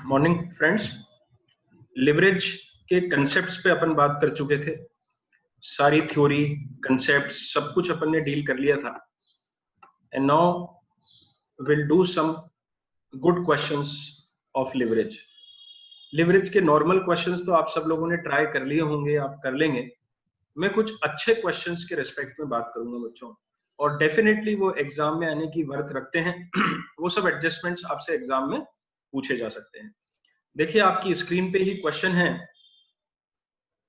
Morning friends. Leverage के concepts पे अपन बात कर चुके थे, सारी थ्योरी कंसेप्ट सब कुछ अपन ने डील कर लिया था। And now will do some good questions of leverage. Leverage के नॉर्मल क्वेश्चंस तो आप सब लोगों ने ट्राई कर लिए होंगे, आप कर लेंगे। मैं कुछ अच्छे क्वेश्चंस के रिस्पेक्ट में बात करूंगा बच्चों, और डेफिनेटली वो एग्जाम में आने की वर्थ रखते हैं। वो सब एडजस्टमेंट्स आपसे एग्जाम में पूछे जा सकते हैं। देखिए आपकी स्क्रीन पे ही क्वेश्चन है,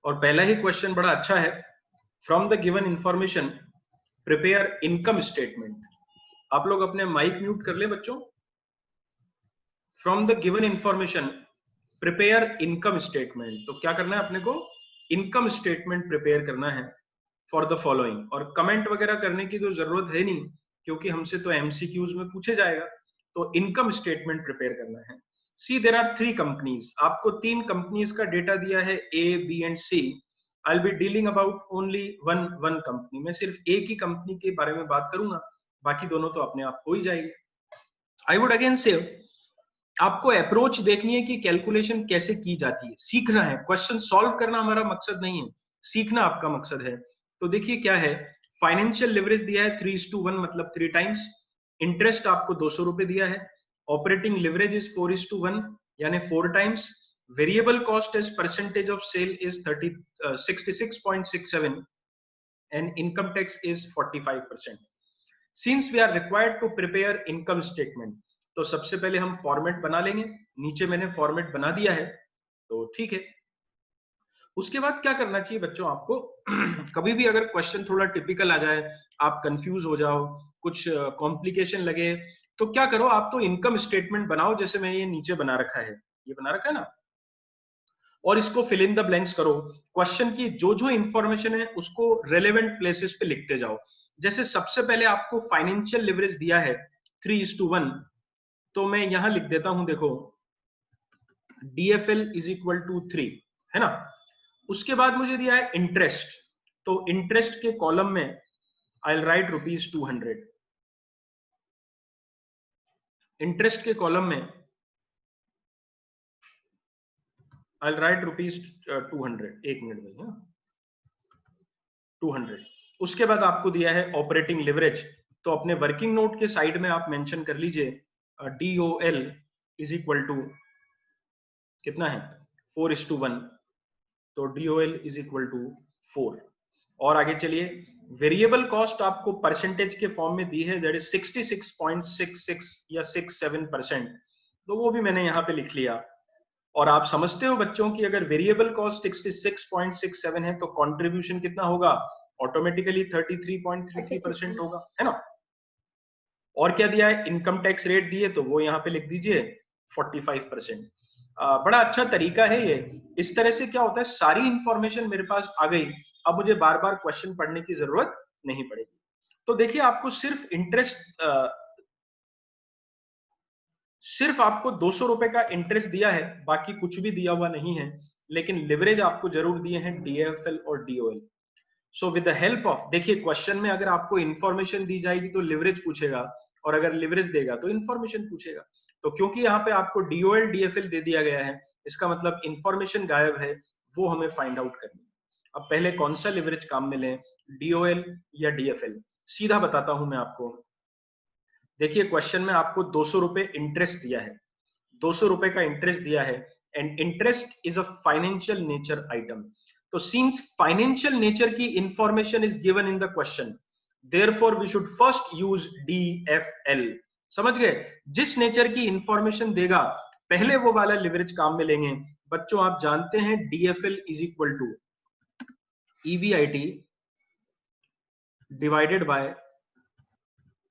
और पहला ही क्वेश्चन बड़ा अच्छा है। From the given information prepare income statement. आप लोग अपने माइक म्यूट कर ले बच्चों। From the given information prepare income statement. तो क्या करना है अपने को? इनकम स्टेटमेंट प्रिपेयर करना है फॉर द फॉलोइंग। और कमेंट वगैरह करने की तो जरूरत है नहीं, क्योंकि हमसे तो एमसीक्यूज में पूछे जाएगा। तो इनकम स्टेटमेंट प्रिपेयर करना है। See there are 3 companies. आपको 3 कंपनीज का डेटा दिया है, A, B and C. I will be dealing about only one company. मैं सिर्फ एक ही कंपनी के बारे में बात करूंगा, बाकी दोनों तो अपने आप हो ही जाएगी। आई वुड अगेन से आपको अप्रोच देखनी है कि कैलकुलेशन कैसे की जाती है, सीखना है। क्वेश्चन सॉल्व करना हमारा मकसद नहीं है, सीखना आपका मकसद है। तो देखिए क्या है, फाइनेंशियल लिवरेज दिया है 3:1, मतलब 3 टाइम्स। इंटरेस्ट आपको 200 रुपए दिया है। ऑपरेटिंग लिवरेज इज 4:1, यानी 4 times. Variable cost as percentage of sale is 66.67 and income tax is 45%। Since we are required to prepare income statement, तो सबसे पहले हम फॉर्मेट बना लेंगे। नीचे मैंने फॉर्मेट बना दिया है, तो ठीक है। उसके बाद क्या करना चाहिए बच्चों आपको? कभी भी अगर क्वेश्चन थोड़ा टिपिकल आ जाए, आप कंफ्यूज हो जाओ, कुछ कॉम्प्लिकेशन लगे, तो क्या करो, आप तो इनकम स्टेटमेंट बनाओ। जैसे मैं ये नीचे बना रखा है, ये बना रखा है ना, और इसको फिल इन द ब्लैंक्स करो। क्वेश्चन की जो जो इंफॉर्मेशन है उसको रेलेवेंट प्लेसेस पे लिखते जाओ। जैसे सबसे पहले आपको फाइनेंशियल लिवरेज दिया है 3:1, तो मैं यहां लिख देता हूं, देखो DFL इज इक्वल टू 3, है ना। उसके बाद मुझे दिया है इंटरेस्ट, तो इंटरेस्ट के कॉलम में आई विल राइट ₹200। इंटरेस्ट के कॉलम में आई विल राइट ₹200। एक मिनट में, 200। उसके बाद आपको दिया है ऑपरेटिंग लिवरेज, तो अपने वर्किंग नोट के साइड में आप मेंशन कर लीजिए DOL इज इक्वल टू कितना है, 4:1, तो DOL इज इक्वल टू 4। और आगे चलिए, वेरिएबल कॉस्ट आपको परसेंटेज के फॉर्म में दी है, दैट इज 66.66 या 67%, तो वो भी मैंने यहाँ पे लिख लिया। और आप समझते हो बच्चों की अगर वेरिएबल कॉस्ट 66.67 है तो कंट्रीब्यूशन कितना होगा? ऑटोमेटिकली 33.33% होगा, है ना। और क्या दिया है? इनकम टैक्स रेट दिए, तो वो यहाँ पे लिख दीजिए 45%। बड़ा अच्छा तरीका है ये। इस तरह से क्या होता है, सारी इंफॉर्मेशन मेरे पास आ गई, अब मुझे बार बार क्वेश्चन पढ़ने की जरूरत नहीं पड़ेगी। तो देखिए आपको सिर्फ इंटरेस्ट, सिर्फ आपको 200 रुपए का इंटरेस्ट दिया है, बाकी कुछ भी दिया हुआ नहीं है। लेकिन लिवरेज आपको जरूर दिए हैं DFL और DOL। So with the help of, देखिए क्वेश्चन में अगर आपको इंफॉर्मेशन दी जाएगी तो लिवरेज पूछेगा, और अगर लिवरेज देगा तो इंफॉर्मेशन पूछेगा। तो क्योंकि यहाँ पे आपको DOL DFL दे दिया गया है, इसका मतलब इंफॉर्मेशन गायब है, वो हमें फाइंड आउट करनी है। अब पहले कौन सा लिवरेज काम में लें, DOL या DFL? सीधा बताता हूं मैं आपको। देखिए क्वेश्चन में आपको 200 रुपए इंटरेस्ट दिया है, 200 रुपए का इंटरेस्ट दिया है, and interest is a financial nature item. तो सिंस फाइनेंशियल नेचर की information is given in the question, therefore we should first use DFL। समझ गए? जिस नेचर की इंफॉर्मेशन देगा पहले वो वाला लिवरेज काम में लेंगे। बच्चों आप जानते हैं DFL is equal to EBIT divided by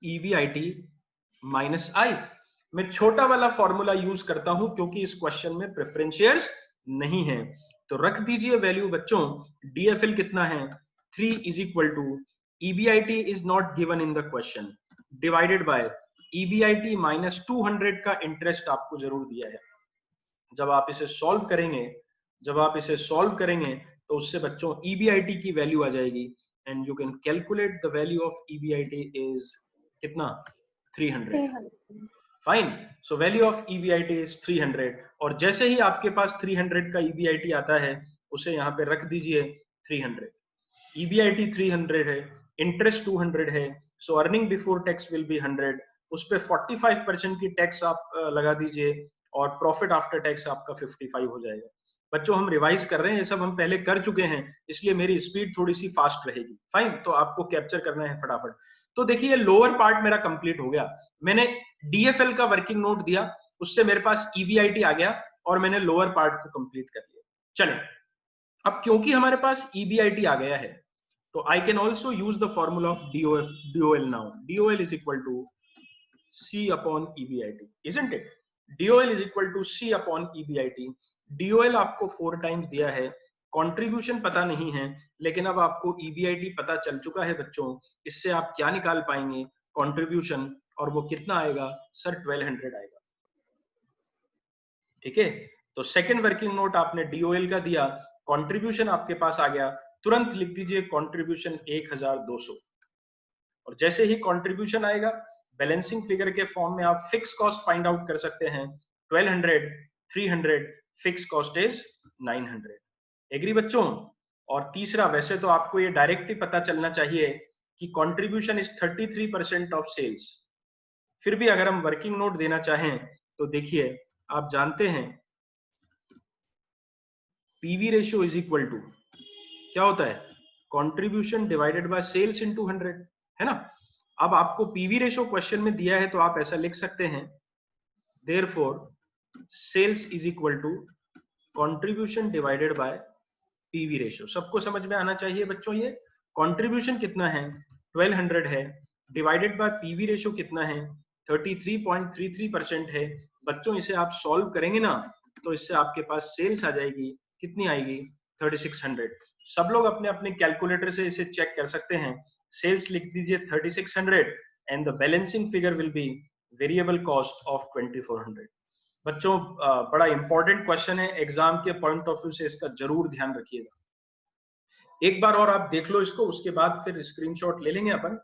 EBIT minus I। मैं छोटा वाला फॉर्मूला यूज करता हूं क्योंकि इस क्वेश्चन में प्रेफरेंस शेयर्स नहीं है। तो रख दीजिए वैल्यू बच्चों, DFL कितना है 3 is equal to EBIT is not given in the question divided by EBIT minus 200 का इंटरेस्ट आपको जरूर दिया है। जब आप इसे सॉल्व करेंगे, तो उससे बच्चों EBIT की वैल्यू आ जाएगी, and you can calculate the value of EBIT is कितना, 300। Fine. So value of EBIT is 300 और जैसे ही आपके पास 300 का EBIT आता है उसे यहाँ पे रख दीजिए 300। EBIT 300 है, इंटरेस्ट 200 है, so earning before tax will be 100, उस पे 45% की टैक्स आप लगा दीजिए और प्रॉफिट आफ्टर टैक्स आपका 55 हो जाएगा। बच्चों हम रिवाइज कर रहे हैं, ये सब हम पहले कर चुके हैं, इसलिए मेरी स्पीड थोड़ी सी फास्ट रहेगी। फाइन, तो आपको कैप्चर करना है फटाफट। तो देखिए लोअर पार्ट मेरा कंप्लीट हो गया, मैंने DFL का वर्किंग नोट दिया, उससे मेरे पास EBIT आ गया और मैंने लोअर पार्ट को कंप्लीट कर लिया। चलें, अब क्योंकि हमारे पास EBIT आ गया है तो I can also use the formula of DOL now. DOL is equal to C upon EBIT, isn't it? DOL is equal to C upon EBIT. DOL आपको 4 टाइम्स दिया है, कंट्रीब्यूशन पता नहीं है, लेकिन अब आपको EBIT पता चल चुका है बच्चों। इससे आप क्या निकाल पाएंगे? कंट्रीब्यूशन, और वो कितना आएगा सर? 1200 आएगा। ठीक है, तो सेकंड वर्किंग नोट आपने DOL का दिया, कंट्रीब्यूशन आपके पास आ गया, तुरंत लिख दीजिए कंट्रीब्यूशन 1200 और जैसे ही कंट्रीब्यूशन आएगा बैलेंसिंग फिगर के फॉर्म में आप फिक्स कॉस्ट फाइंड आउट कर सकते हैं। 1200, 300, फिक्स कॉस्ट इज 900। एग्री बच्चों? और तीसरा, वैसे तो आपको ये डायरेक्ट ही पता चलना चाहिए कि कंट्रीब्यूशन इज 33% ऑफ सेल्स, फिर भी अगर हम वर्किंग नोट देना चाहें तो देखिए आप जानते हैं PV ratio is equal to क्या होता है? Contribution divided by sales into 100, है ना? अब आपको PV रेशियो क्वेश्चन में दिया है तो आप ऐसा लिख सकते हैं, therefore sales is equal to contribution divided by PV ratio. सबको समझ में आना चाहिए बच्चों। ये कंट्रीब्यूशन कितना है? 1200 है, डिवाइडेड बाय PV रेशियो कितना है? 33.33% है। बच्चों इसे आप सॉल्व करेंगे ना तो इससे आपके पास सेल्स आ जाएगी, कितनी आएगी? 3600। सब लोग अपने अपने कैलकुलेटर से इसे चेक कर सकते हैं। सेल्स लिख दीजिए 3600 and the balancing figure will be variable cost of 2400। बच्चों बड़ा इंपॉर्टेंट क्वेश्चन है, एग्जाम के पॉइंट ऑफ व्यू से इसका जरूर ध्यान रखिएगा। एक बार और आप देख लो इसको, उसके बाद फिर स्क्रीनशॉट ले लेंगे अपन।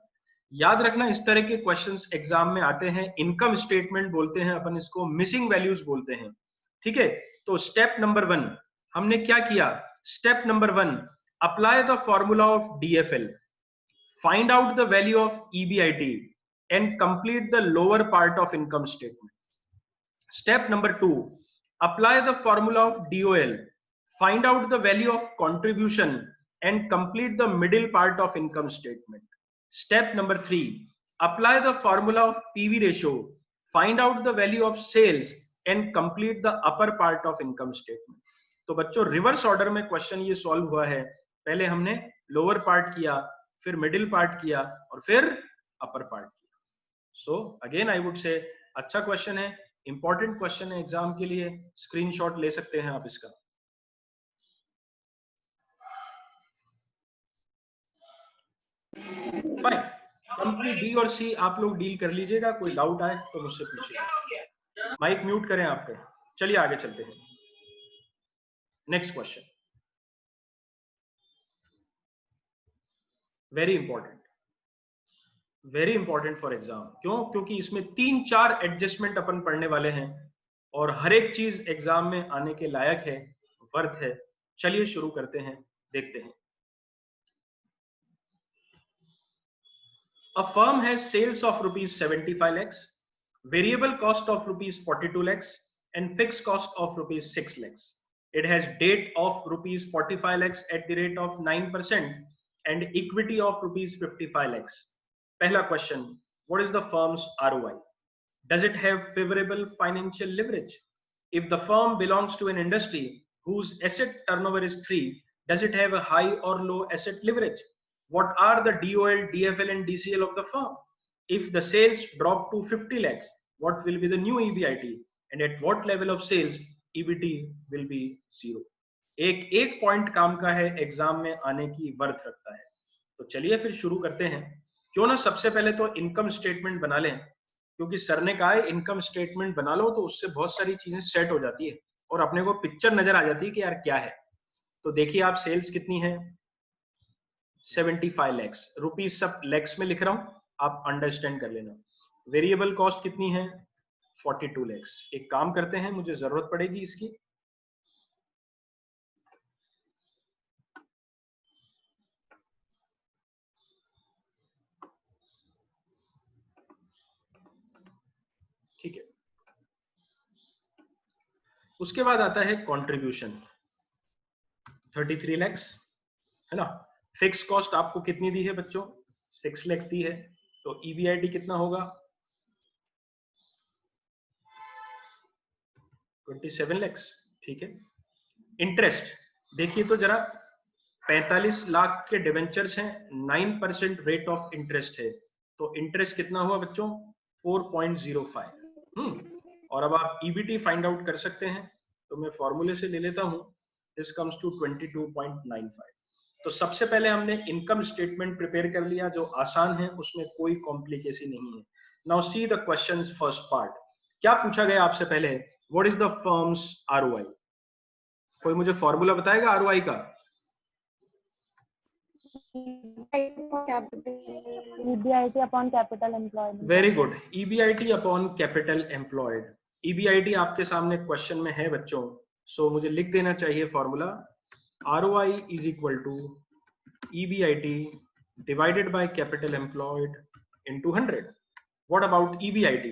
याद रखना इस तरह के क्वेश्चंस एग्जाम में आते हैं। इनकम स्टेटमेंट बोलते हैं अपन इसको, मिसिंग वैल्यूज बोलते हैं। ठीक है, तो स्टेप नंबर 1 हमने क्या किया? Step number 1, apply the formula of DFL, find out the value of EBIT and complete the lower part of income statement. Step number 2, apply the formula of DOL, find out the value of contribution and complete the middle part of income statement. Step number 3, apply the formula of PV ratio, find out the value of sales and complete the upper part of income statement. तो बच्चों reverse order में question ये solve हुआ है। पहले हमने lower part किया, फिर मिडिल पार्ट किया और फिर अपर पार्ट किया। So again I would say अच्छा क्वेश्चन है, इंपॉर्टेंट क्वेश्चन है एग्जाम के लिए। स्क्रीनशॉट ले सकते हैं आप इसका। फाइन, कंपनी B और C आप लोग डील कर लीजिएगा, कोई डाउट आए तो मुझसे पूछिएगा। माइक म्यूट करें आपके। चलिए आगे चलते हैं। Next question, very important, very important for exam. क्यों? क्योंकि इसमें 3-4 एडजस्टमेंट अपन पढ़ने वाले हैं और हर एक चीज एग्जाम में आने के लायक है, वर्थ है। चलिए शुरू करते हैं, देखते हैं। A firm has sales of rupees 75 lakhs, variable cost of rupees 42 lakhs and fixed cost of rupees 6 lakhs. It has debt of rupees 45 lakhs at the rate of 9% and equity of rupees 55 lakhs. Pehla question, what is the firm's ROI? Does it have favorable financial leverage? If the firm belongs to an industry whose asset turnover is 3, does it have a high or low asset leverage? What are the DOL, DFL and DCL of the firm? If the sales drop to 50 lakhs, what will be the new EBIT? And at what level of sales EBIT will be 0? एक एक point काम का है, exam में आने की worth रखता है। तो चलिए फिर शुरू करते हैं। क्यों ना सबसे पहले तो इनकम स्टेटमेंट बना लें, क्योंकि सर ने कहा है इनकम स्टेटमेंट बना लो तो उससे बहुत सारी चीजें सेट हो जाती है और अपने को पिक्चर नजर आ जाती है कि यार क्या है। तो देखिए आप, सेल्स कितनी है? 75 लैक्स रुपीज, सब लैक्स में लिख रहा हूं, आप अंडरस्टैंड कर लेना। वेरिएबल कॉस्ट कितनी है? 42 lakhs। एक काम करते हैं, मुझे जरूरत पड़ेगी इसकी, ठीक है। उसके बाद आता है कंट्रीब्यूशन 33 lakhs, है ना। फिक्स कॉस्ट आपको कितनी दी है बच्चों? 6 lakhs दी है, तो EBIT कितना होगा? 27 lakhs, ठीक है। इंटरेस्ट देखिए तो जरा, 45 लाख के डिवेंचर्स हैं, 9% रेट ऑफ इंटरेस्ट है, तो इंटरेस्ट कितना हुआ बच्चों? 4.05। और अब आप EBT फाइंड आउट कर सकते हैं, तो मैं फॉर्मूले से ले लेता हूं, दिस कम्स टू 22.95। तो सबसे पहले हमने इनकम स्टेटमेंट प्रिपेयर कर लिया, जो आसान है, उसमें कोई कॉम्प्लिकेशन नहीं है। Now see the questions first part. क्या पूछा गया आपसे पहले? What is the firms ROI? कोई मुझे फॉर्मूला बताएगा ROI का? EBIT upon capital employed। Very good, EBIT upon capital employed. EBIT आपके सामने क्वेश्चन में है बच्चों, सो मुझे लिख देना चाहिए formula, ROI is equal to EBIT divided by capital employed into 100। What about EBIT?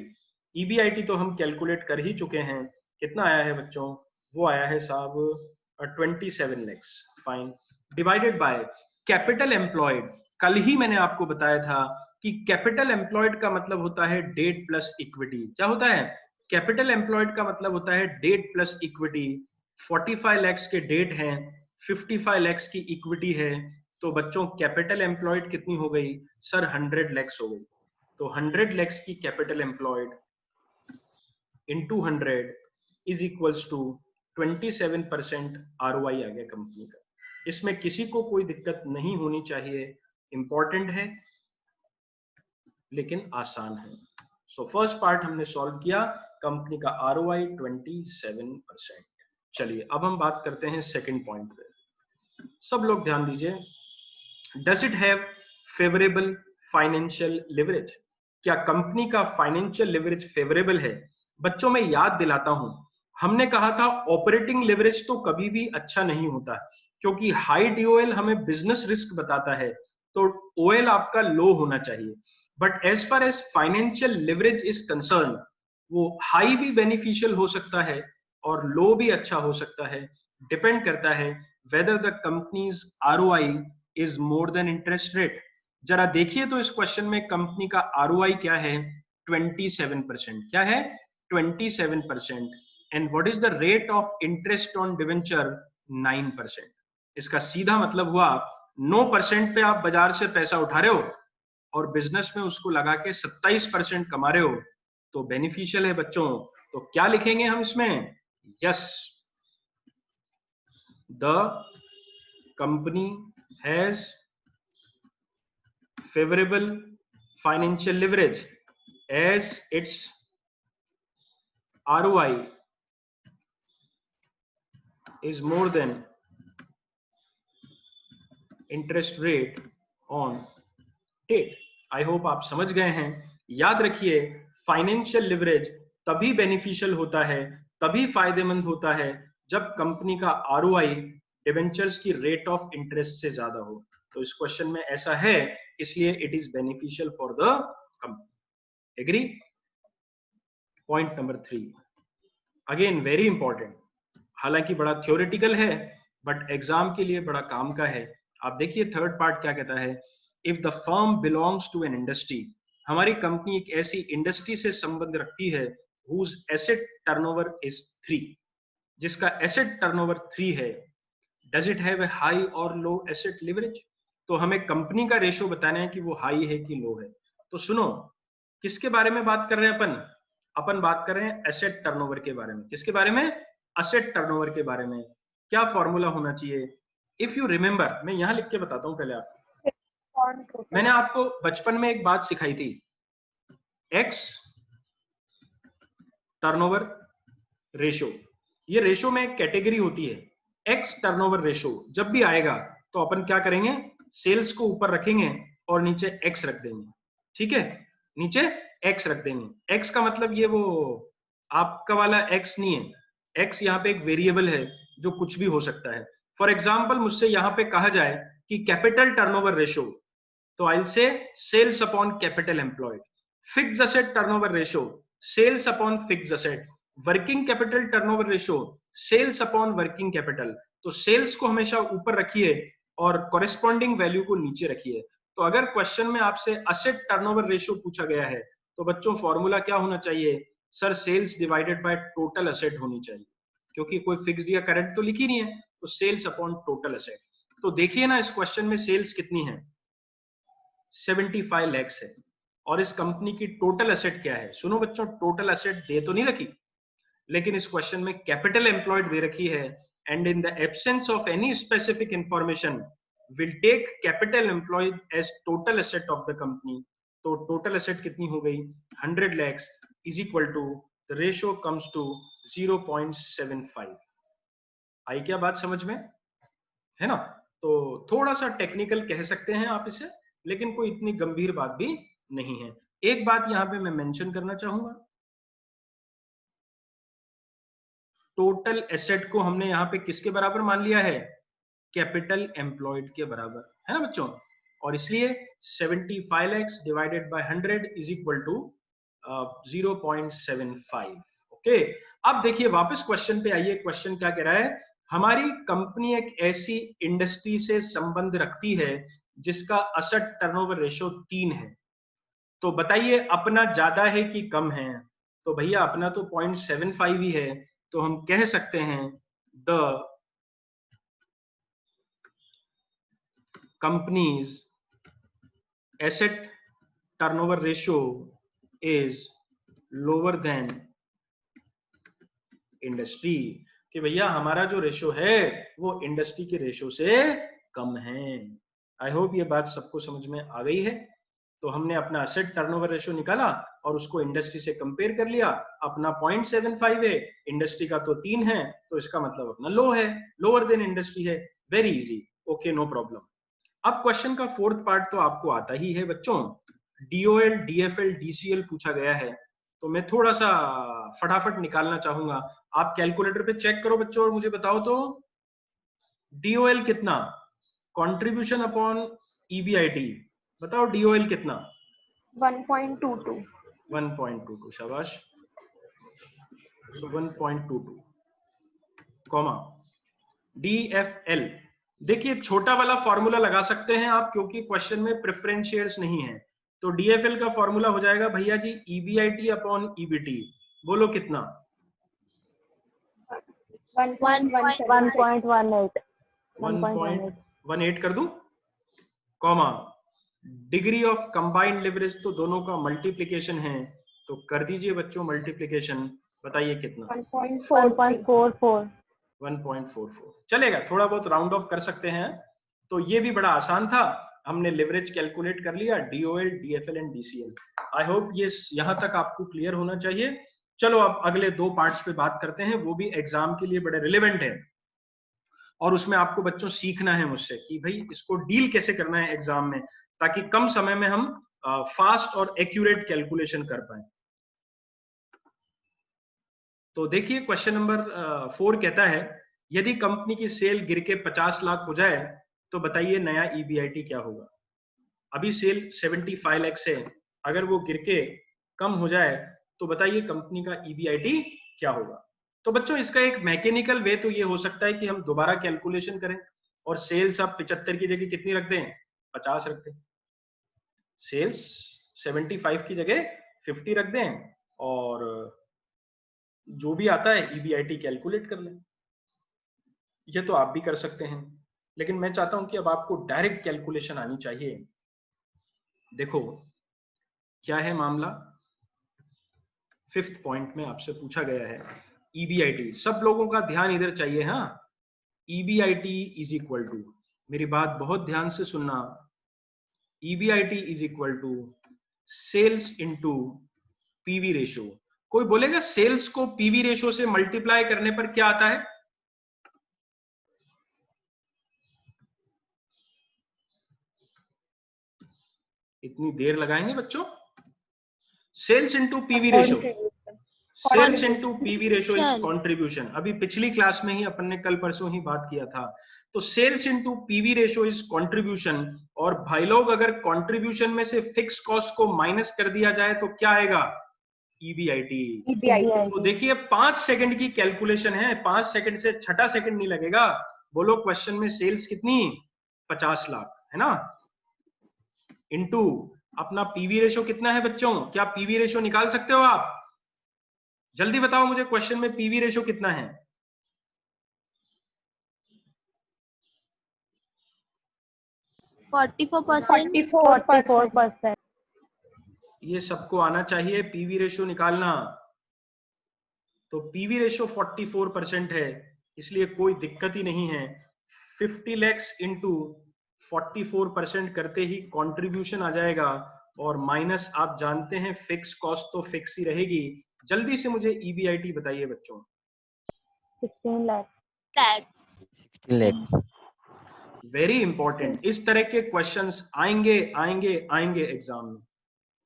EBIT तो हम कैलकुलेट कर ही चुके हैं, कितना आया है बच्चों? वो आया है साहब 27 lakhs, fine. Divided by capital employed, कल ही मैंने आपको बताया था कि कैपिटल एम्प्लॉयड का मतलब होता है डेट प्लस इक्विटी। क्या होता है? कैपिटल एम्प्लॉयड का मतलब होता है डेट प्लस इक्विटी। 45 lakhs के डेट हैं, 55 lakhs की इक्विटी है, तो बच्चों कैपिटल एम्प्लॉयड कितनी हो गई सर? 100 lakhs हो गई। तो 100 lakhs की capital employed into 100 is equals to 27% ROI आ गया कंपनी का। इसमें किसी को कोई दिक्कत नहीं होनी चाहिए, इंपॉर्टेंट है लेकिन आसान है। सो फर्स्ट पार्ट हमने सॉल्व किया, कंपनी का ROI 27%। चलिए अब हम बात करते हैं सेकंड पॉइंट पे। सब लोग ध्यान दीजिए, does it have favourable financial leverage? क्या कंपनी का फाइनेंशियल लिवरेज फेवरेबल है? बच्चों में याद दिलाता हूं, हमने कहा था ऑपरेटिंग लिवरेज तो कभी भी अच्छा नहीं होता, क्योंकि हाई DOL हमें बिजनेस रिस्क बताता है, तो OL आपका लो होना चाहिए। But as far as financial leverage is concern, वो हाई भी बेनिफिशियल हो सकता है और लो भी अच्छा हो सकता है, डिपेंड करता है whether the company's ROI is more than interest rate। जरा देखिए तो इस क्वेश्चन में कंपनी का ROI क्या है? 27%। क्या है? 27%। And what is the rate of interest on debenture? 9%। इसका सीधा मतलब हुआ 9% पे आप बाजार से पैसा उठा रहे हो और बिजनेस में उसको लगा के 27% कमा रहे हो, तो बेनिफिशियल है बच्चों। तो क्या लिखेंगे हम इसमें? Yes, the company has favorable financial leverage as its ROI is more than interest rate on debt। I hope आप समझ गए हैं। याद रखिए, फाइनेंशियल लिवरेज तभी बेनिफिशियल होता है, तभी फायदेमंद होता है, जब कंपनी का ROI डिवेंचर्स की रेट ऑफ इंटरेस्ट से ज्यादा हो। तो इस क्वेश्चन में ऐसा है, इसलिए it is beneficial for the company. Agree? Point number 3, again very important, हालांकि बड़ा थ्योरेटिकल है बट एग्जाम के लिए बड़ा काम का है। आप देखिए थर्ड पार्ट क्या कहता है, if the firm belongs to an industry, हमारी कंपनी एक ऐसी इंडस्ट्री से संबंध रखती है whose asset turnover is 3, जिसका एसेट टर्नओवर 3 है, does it have a high और लो एसेट लिवरेज? तो हमें कंपनी का रेशियो बताना है कि वो हाई है कि लो है। तो सुनो, किसके बारे में बात कर रहे हैं अपन बात कर रहे हैं एसेट टर्नओवर के बारे में। किसके बारे में? एसेट टर्नओवर के बारे में। क्या फॉर्मूला होना चाहिए? इफ यू रिमेंबर, मैं यहां लिख के बताता हूं पहले आपको। मैंने आपको बचपन में एक बात सिखाई थी, एक्स टर्नओवर रेशियो। ये रेशियो में एक कैटेगरी होती है, एक्स टर्नओवर रेशियो। जब भी आएगा तो अपन क्या करेंगे, सेल्स को ऊपर रखेंगे और नीचे एक्स रख देंगे। ठीक है, नीचे एक्स रख देंगे। एक्स का मतलब ये वो आपका वाला एक्स नहीं है, एक्स यहाँ पे एक वेरिएबल है जो कुछ भी हो सकता है। फॉर एग्जाम्पल मुझसे यहाँ पे कहा जाए कि कैपिटल टर्नओवर रेशो, तो I will say sales upon capital employed. Fix asset turnover ratio, sales upon fix asset. Working capital turnover ratio, sales upon working capital. तो सेल्स को हमेशा ऊपर रखिए और कॉरेस्पॉन्डिंग वैल्यू को नीचे रखिए। तो अगर क्वेश्चन में आपसे असेट टर्नओवर रेशो पूछा गया है तो बच्चों फॉर्मूला क्या होना चाहिए sir? Sales divided by total asset होनी चाहिए, क्योंकि कोई फिक्स्ड या करंट तो लिखी नहीं है, तो सेल्स अपॉन टोटल असेट। तो देखिए ना इस क्वेश्चन में सेल्स कितनी है, 75 lakhs है, और इस कंपनी की टोटल असेट क्या है? सुनो बच्चों, टोटल असेट दे तो नहीं रखी, लेकिन इस क्वेश्चन में कैपिटल एम्प्लॉयड दे रखी है, and in the absence of any specific information will take capital employed as total asset of the company. तो टोटल असेट कितनी हो गई? 100 lakhs is equal to the ratio comes to 0.75। आई क्या बात समझ में? है ना? तो थोड़ा सा टेक्निकल कह सकते हैं आप इसे, लेकिन कोई इतनी गंभीर बात भी नहीं है। एक बात यहां पे मैं मेंशन करना चाहूंगा, टोटल एसेट को हमने यहां पे किसके बराबर मान लिया है? कैपिटल एम्प्लॉयड के बराबर, है ना बच्चों? और इसलिए 75 lakhs divided by 100 is equal to 0.75। Okay, अब देखिए वापस क्वेश्चन पे आइए। क्वेश्चन क्या कह रहा है? हमारी कंपनी एक ऐसी इंडस्ट्री से संबंध रखती है जिसका असेट टर्नओवर रेशो 3 है, तो बताइए अपना ज्यादा है कि कम है? तो भैया अपना तो 0.75 ही है, तो हम कह सकते हैं the companies asset turnover ratio is lower than industry, कि भैया हमारा जो रेशो है वो इंडस्ट्री के रेशो से कम है। आई होप ये बात सबको समझ में आ गई है। तो हमने अपना एसेट टर्नओवर रेशो निकाला और उसको इंडस्ट्री से कंपेयर कर लिया। अपना 0.75 है, इंडस्ट्री का तो 3 है, तो इसका मतलब अपना लो है, लोअर देन इंडस्ट्री है। Very easy, okay, no problem. अब क्वेश्चन का फोर्थ पार्ट तो आपको आता ही है बच्चों, डीओएल, डीएफएल, डीसीएल पूछा गया है, तो मैं थोड़ा सा फटाफट निकालना चाहूंगा। आप कैलकुलेटर पे चेक करो बच्चों और मुझे बताओ तो डीओएल कितना, कंट्रीब्यूशन अपॉन ईबीआईटी, बताओ डीओएल कितना? 1.22। 1.22, शाबाश। सो 1.22 कॉमा डीएफएल। देखिए छोटा वाला फॉर्मूला लगा सकते हैं आप, क्योंकि क्वेश्चन में प्रेफरेंस शेयर्स नहीं है। तो डीएफएल का फॉर्मूला हो जाएगा भैया जी ईबीआईटी अपॉन ईबीटी। बोलो कितना? 1.18। 1.18 कर दूं, comma degree of combined leverage, तो दोनों का मल्टीप्लीकेशन है, तो कर दीजिए बच्चों मल्टीप्लीकेशन। बताइए कितना? 1.44। 1.44 चलेगा, थोड़ा बहुत राउंड ऑफ कर सकते हैं। तो ये भी बड़ा आसान था, हमने लिवरेज कैलकुलेट कर लिया, DOL, DFL and DCL. I hope ये यहां तक आपको क्लियर होना चाहिए। चलो अब अगले दो पार्ट्स पे बात करते हैं, वो भी एग्जाम के लिए बड़े रिलेवेंट है, और उसमें आपको बच्चों सीखना है मुझसे कि भाई इसको डील कैसे करना है एग्जाम में, ताकि कम समय में हम फास्ट और एक्यूरेट कैलकुलेशन कर पाए। तो देखिए क्वेश्चन नंबर 4 कहता है, यदि कंपनी की सेल गिर के 50 लाख हो जाए तो बताइए नया ईबीआईटी क्या होगा? अभी सेल 75 लाख से, अगर वो गिर के कम हो जाए तो बताइए कंपनी का ईबीआईटी क्या होगा? तो बच्चों इसका एक मैकेनिकल वे तो ये हो सकता है कि हम दोबारा कैलकुलेशन करें और सेल्स आप 75 की जगह कितनी रख दें? 50 रख दें। सेल्स 75 की जगह 50 रख दें और जो भी आता है ईबीआईटी कैलकुलेट कर लें। ये तो आप भी कर सकते हैं, लेकिन मैं चाहता हूं कि अब आपको डायरेक्ट कैलकुलेशन आनी चाहिए। देखो क्या है मामला, फिफ्थ पॉइंट में आपसे पूछा गया है ईबीआईटी। सब लोगों का ध्यान इधर चाहिए, हाँ। ईबीआईटी इज इक्वल टू, मेरी बात बहुत ध्यान से सुनना, EBIT is equal to sales into PV ratio. कोई बोलेगा सेल्स को पीवी रेशियो से मल्टीप्लाई करने पर क्या आता है? इतनी देर लगाएंगे बच्चों? Sales into PV ratio, sales into PV ratio is contribution. अभी पिछली क्लास में ही अपन ने कल परसों ही बात किया था। तो sales into PV ratio is contribution. और भाई लोग अगर कंट्रीब्यूशन में से फिक्स कॉस्ट को माइनस कर दिया जाए तो क्या आएगा? ईबीआईटी। तो देखिए 5 सेकंड की कैलकुलेशन है, 5 सेकंड से छठा सेकंड नहीं लगेगा। बोलो क्वेश्चन में सेल्स कितनी? 50 लाख है ना, इनटू अपना पीवी रेशियो कितना है बच्चों? क्या पीवी रेशियो निकाल सकते हो आप? जल्दी बताओ मुझे, क्वेश्चन में पीवी रेशियो कितना है? 44%। ये सबको आना चाहिए पीवी रेशियो निकालना। तो पीवी रेशियो 44% है, इसलिए कोई दिक्कत ही नहीं है। 50 lakhs इंटू 44% करते ही कंट्रीब्यूशन आ जाएगा। और माइनस आप जानते हैं फिक्स कॉस्ट तो फिक्स ही रहेगी। जल्दी से मुझे ईबीआईटी बताइए बच्चों। 16 लाख। 16 लाख। वेरी इंपॉर्टेंट, इस तरह के क्वेश्चंस आएंगे आएंगे आएंगे एग्जाम में,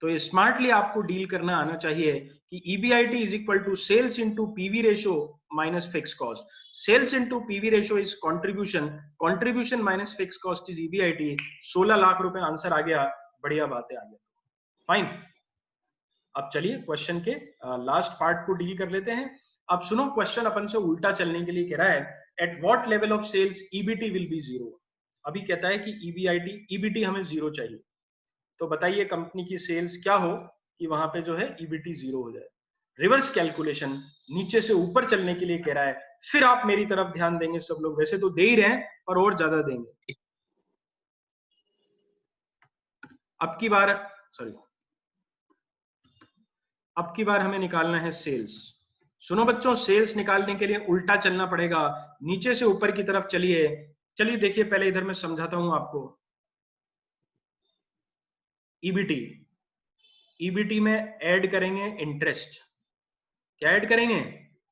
तो स्मार्टली आपको डील करना आना चाहिए कि EBIT is equal to sales into PV ratio minus fix cost. Sales into PV ratio is contribution, contribution minus fix cost is EBIT. 16 lakh रुपए आंसर आ गया, बढ़िया बात है, आ गया, फाइन। अब चलिए क्वेश्चन के लास्ट पार्ट को डील कर लेते हैं। अब सुनो, क्वेश्चन अपन से उल्टा चलने के लिए कह रहा है, at what level of sales EBT will be zero. अभी कहता है कि ईबीटी हमें जीरो चाहिए। तो बताइए कंपनी की सेल्स क्या हो कि वहां पे जो है ईबीटी जीरो हो जाए। रिवर्स कैलकुलेशन, नीचे से ऊपर चलने के लिए कह रहा है। फिर आप मेरी तरफ ध्यान देंगे सब लोग, वैसे तो दे ही रहे हैं पर और ज्यादा देंगे। अब की बार हमें निकालना है सेल्स। सुनो बच्चों, सेल्स निकालने के लिए उल्टा चलना पड़ेगा, नीचे से ऊपर की तरफ चलिए। चलिए देखिए, पहले इधर मैं समझाता हूं आपको। ईबीटी में ऐड करेंगे इंटरेस्ट। क्या ऐड करेंगे?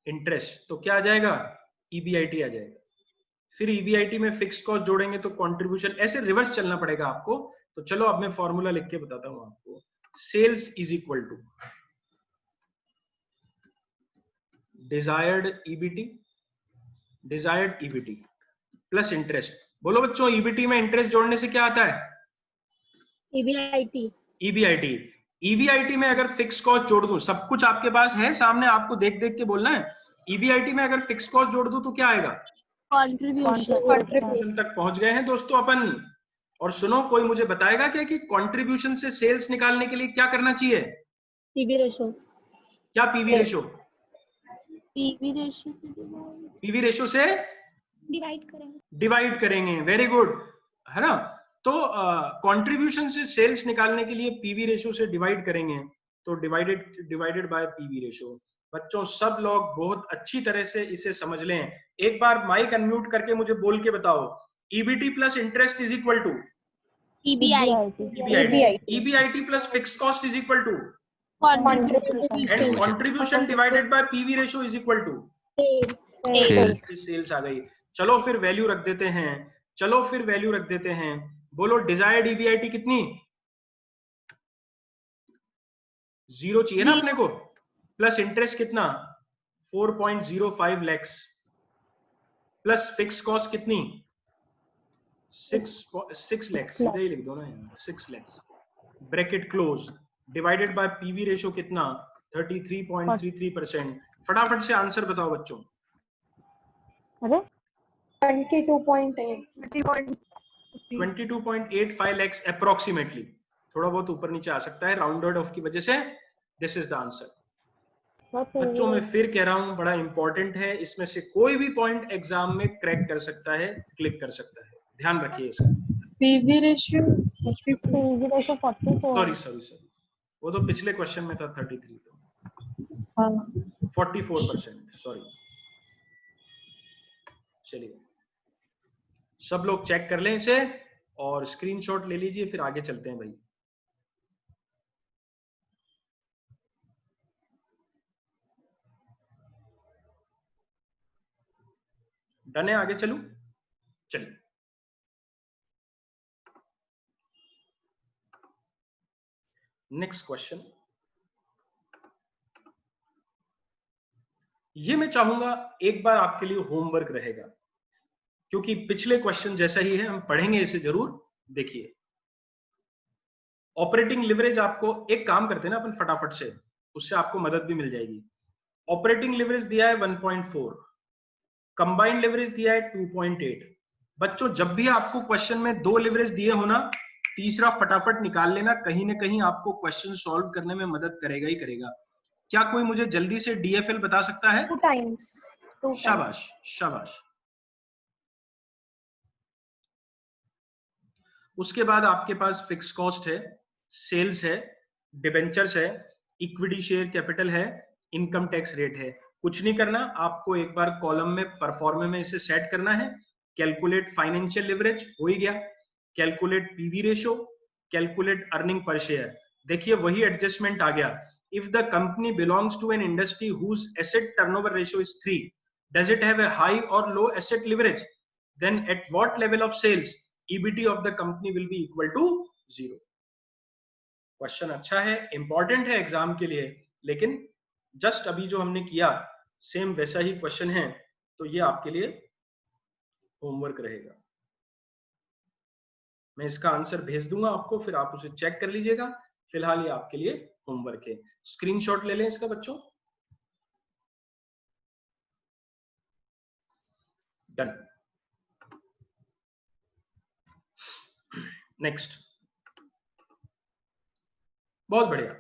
इंटरेस्ट। तो क्या आ जाएगा? ईबीआईटी आ जाएगा। फिर ईबीआईटी में फिक्स कॉस्ट जोड़ेंगे तो कंट्रीब्यूशन। ऐसे रिवर्स चलना पड़ेगा आपको। तो चलो अब मैं फॉर्मूला लिख के बताता हूं आपको। Sales is equal to desired EBT plus interest. बोलो बच्चों, ईबीटी में इंटरेस्ट जोड़ने से क्या आता है? ईबीआईटी में अगर फिक्स कॉस्ट जोड़ दूं, सब कुछ आपके पास है सामने, आपको देख देख के बोलना है। ईबीआईटी में अगर फिक्स कॉस्ट जोड़ दूं तो क्या आएगा? कंट्रीब्यूशन तक पहुंच गए हैं दोस्तों अपन। और सुनो, कोई मुझे बताएगा क्या कि कंट्रीब्यूशन से सेल्स निकालने के लिए क्या करना चाहिए? PV ratio. क्या पीवी रेशियो? पीवी रेशियो से डिवाइड करेंगे। वेरी गुड, है ना। तो कंट्रीब्यूशन से सेल्स निकालने के लिए पीवी रेशियो से डिवाइड करेंगे, तो डिवाइडेड बाय पीवी रेशियो। बच्चों सब लोग बहुत अच्छी तरह से इसे समझ लें। एक बार माइक अनम्यूट करके मुझे बोल के बताओ, EBT plus interest is equal to EBIT plus fix cost is equal to and contribution divided by PV ratio is equal to sales आ गई। चलो फिर वैल्यू रख देते हैं। बोलो डिजायर्ड ईबीआईटी कितनी? जीरो चाहिए ना अपने को। प्लस इंटरेस्ट कितना? 4.05 lakhs प्लस फिक्स कॉस्ट कितनी? 6 lakhs। सीधे ही लिख दो ना यार, 6 lakhs bracket close divided by PV ratio कितना? 33.33%। फटाफट से आंसर बताओ बच्चों। अरे 22.85 lakhs अप्रोक्सीमेटली। थोड़ा बहुत ऊपर नीचे आ सकता है राउंडेड ऑफ की वजह से। This is the answer. बच्चों मैं फिर कह रहा हूं, बड़ा इंपॉर्टेंट है, इसमें से कोई भी पॉइंट एग्जाम में क्रैक कर सकता है, क्लिक कर सकता है, ध्यान रखिए इसका। PV ratio 44। सॉरी, वो तो पिछले क्वेश्चन में था 33, तो हाँ 44%, सॉरी। चलिए सब लोग चेक कर लें इसे और स्क्रीनशॉट ले लीजिए, फिर आगे चलते हैं भाई। डन है, आगे चलूं? चलिए नेक्स्ट क्वेश्चन। ये मैं चाहूंगा एक बार आपके लिए होमवर्क रहेगा, क्योंकि पिछले क्वेश्चन जैसा ही है, हम पढ़ेंगे इसे जरूर। देखिए ऑपरेटिंग लिवरेज, आपको एक काम करते हैं ना अपन फटाफट से, उससे आपको मदद भी मिल जाएगी। ऑपरेटिंग लिवरेज दिया है 1.4, कंबाइंड लिवरेज दिया है 2.8। बच्चों जब भी आपको क्वेश्चन में दो लिवरेज दिए हो ना, तीसरा फटाफट निकाल लेना, कहीं ना कहीं आपको क्वेश्चन सॉल्व करने में मदद करेगा ही करेगा। क्या कोई मुझे जल्दी से डीएफएल बता सकता है? 2 times. 2 times. शाबाश शाबाश। उसके बाद आपके पास फिक्स कॉस्ट है, सेल्स है, डिबेंचर्स है, इक्विटी शेयर कैपिटल है, इनकम टैक्स रेट है। कुछ नहीं करना, आपको एक बार कॉलम में परफॉर्मे में इसे सेट करना है। कैलकुलेट फाइनेंशियल लिवरेज हो ही गया, calculate PV ratio, calculate earning per share. देखिए वही एडजस्टमेंट आ गया। If the company belongs to an industry whose asset turnover ratio is 3, does it have a high और low asset leverage? Then at what level of sales EBT of the company will be equal to 0। Question अच्छा है, important है exam के लिए, लेकिन just अभी जो हमने किया सेम वैसा ही क्वेश्चन है, तो ये आपके लिए होमवर्क रहेगा। मैं इसका आंसर भेज दूंगा आपको, फिर आप उसे चेक कर लीजिएगा। फिलहाल ये आपके लिए होमवर्क है। स्क्रीनशॉट ले लें इसका बच्चों। डन। नेक्स्ट, बहुत बढ़िया।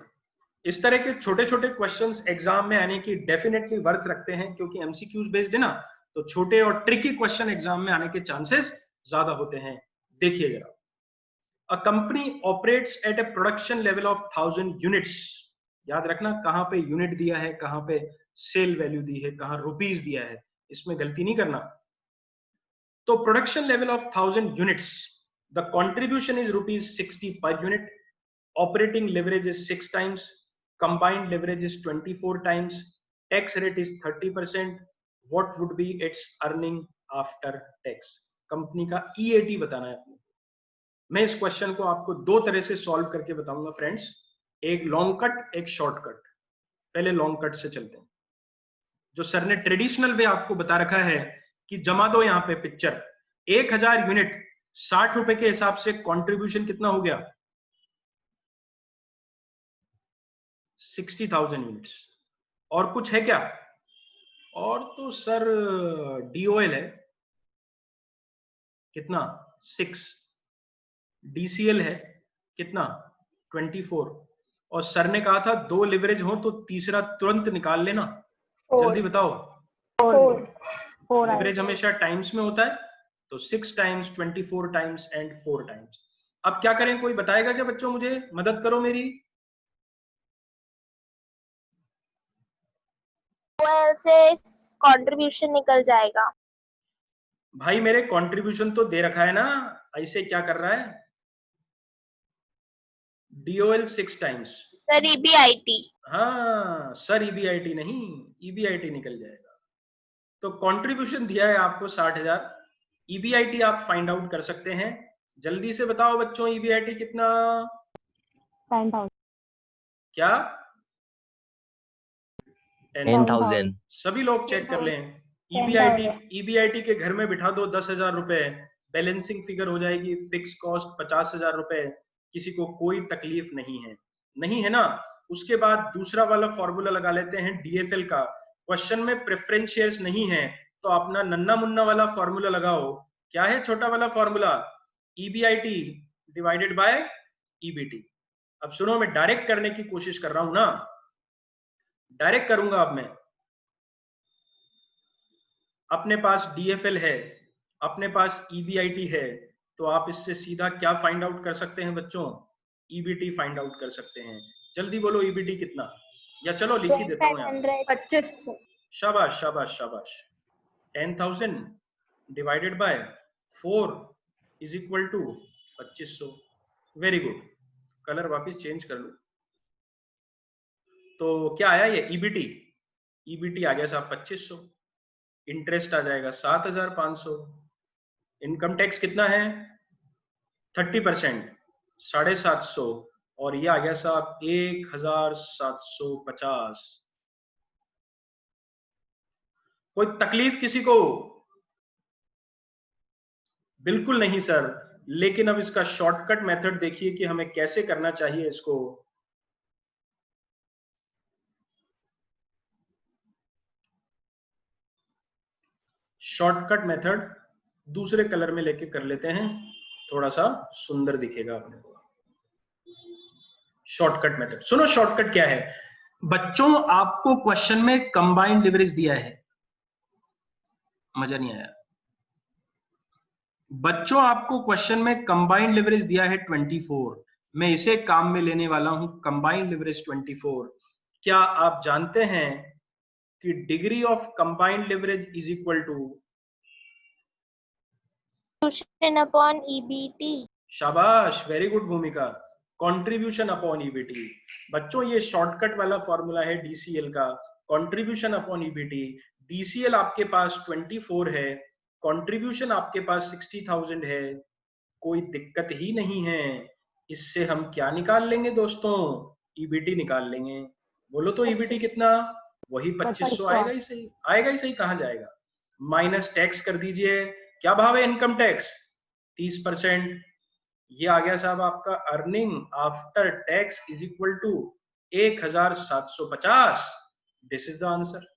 इस तरह के छोटे छोटे क्वेश्चंस एग्जाम में आने की डेफिनेटली वर्थ रखते हैं, क्योंकि एमसीक्यूज बेस्ड है ना, तो छोटे और ट्रिकी क्वेश्चन एग्जाम में आने के चांसेस ज्यादा होते हैं। देखिए जरा, a company operates at A production level of 1000 units. याद रखना कहां पे यूनिट दिया है, कहां पे सेल वैल्यू दी है, कहां रुपीज दिया है, इसमें गलती नहीं करना। तो production level of 1000 units, the contribution is ₹60 per unit, operating leverage is 6 times, combined leverage is 24 times, tax rate is 30%, what would be its earning after tax? Company का EAT बताना है आपको। मैं इस क्वेश्चन को आपको दो तरह से सॉल्व करके बताऊंगा फ्रेंड्स, एक लॉन्ग कट, एक शॉर्ट कट। पहले लॉन्ग कट से चलते हैं। जो सर ने ट्रेडिशनल वे आपको बता रखा है कि जमा दो यहां पे पिक्चर, 1000 यूनिट 60 रुपए के हिसाब से कंट्रीब्यूशन कितना हो गया? 60,000 यूनिट्स। और कुछ है क्या? और तो सर DOL है कितना? 6, DCL है कितना? 24, और सर ने कहा था दो लिवरेज हो तो तीसरा तुरंत निकाल लेना। जल्दी बताओ। 4 लिवरेज हमेशा टाइम्स में होता है, तो 6 टाइम्स, 24 टाइम्स एंड 4 टाइम्स। अब क्या करें, कोई बताएगा क्या बच्चों? मुझे मदद करो मेरी। से कंट्रीब्यूशन निकल जाएगा। भाई मेरे कंट्रीब्यूशन तो दे रखा है ना, ऐसे क्या कर रहा है? DOL 6 times. Sir EBIT। हाँ सर, EBIT नहीं, EBIT निकल जाएगा। तो कंट्रीब्यूशन दिया है आपको 60,000, EBIT आप फाइंड आउट कर सकते हैं। जल्दी से बताओ बच्चों, EBIT कितना? 10,000. क्या? 10,000। सभी लोग चेक कर लें। EBIT के घर में बिठा दो 10,000 रुपए, बैलेंसिंग फिगर हो जाएगी। फिक्स कॉस्ट 50,000 रुपए, किसी को कोई तकलीफ नहीं है, नहीं है ना? उसके बाद दूसरा वाला फॉर्मूला लगा लेते हैं DFL का। क्वेश्चन में प्रेफरेंस शेयर्स नहीं है, तो अपना नन्ना मुन्ना वाला फॉर्मूला लगाओ। क्या है छोटा वाला formula? EBIT divided by EBT। अब सुनो, मैं डायरेक्ट करने की कोशिश कर रहा हूं ना, डायरेक्ट करूंगा। अब मैं, अपने पास DFL है, अपने पास EBIT है, तो आप इससे सीधा क्या फाइंड आउट कर सकते हैं बच्चों? EBT फाइंड आउट कर सकते हैं। जल्दी बोलो EBT कितना, या चलो लिख ही देता हूं यहाँ। 2500. शाबाश शाबाश शाबाश। 10,000 divided by 4 is equal to 2500। Very good. Colour वापस चेंज कर लो। तो क्या आया ये EBT आ गया साहब 2500। इंटरेस्ट आ जाएगा 7,500। इनकम टैक्स कितना है? 30%, 750, और ये आ गया साहब 1,750। कोई तकलीफ किसी को? बिल्कुल नहीं सर, लेकिन अब इसका शॉर्टकट मेथड देखिए कि हमें कैसे करना चाहिए इसको। शॉर्टकट मेथड दूसरे कलर में लेके कर लेते हैं, थोड़ा सा सुंदर दिखेगा अपने को। शॉर्टकट मेथड सुनो, शॉर्टकट क्या है बच्चों? आपको क्वेश्चन में कंबाइंड लिवरेज दिया है, मजा नहीं आया बच्चों? आपको क्वेश्चन में कंबाइंड लिवरेज दिया है 24, मैं इसे काम में लेने वाला हूं, कंबाइंड लिवरेज 24। क्या आप जानते हैं कि degree of combined leverage is equal two upon EBT। शाबाश, वेरी गुड भूमिका, कंट्रीब्यूशन अपॉन ईबीटी। बच्चों ये शॉर्टकट वाला फॉर्मूला है डीसीएल का, कंट्रीब्यूशन अपॉन ईबीटी। डीसीएल आपके पास 24 है, कंट्रीब्यूशन आपके पास 60,000 है, कोई दिक्कत ही नहीं है। इससे हम क्या निकाल लेंगे दोस्तों? ईबीटी निकाल लेंगे। बोलो तो ईबीटी कितना? वही 2500 आएगा ही सही, आएगा ही सही, कहां जाएगा? माइनस टैक्स कर दीजिए, क्या भाव है इनकम टैक्स? 30%। ये आ गया साहब आपका earning after tax is equal to 1750। This is the answer.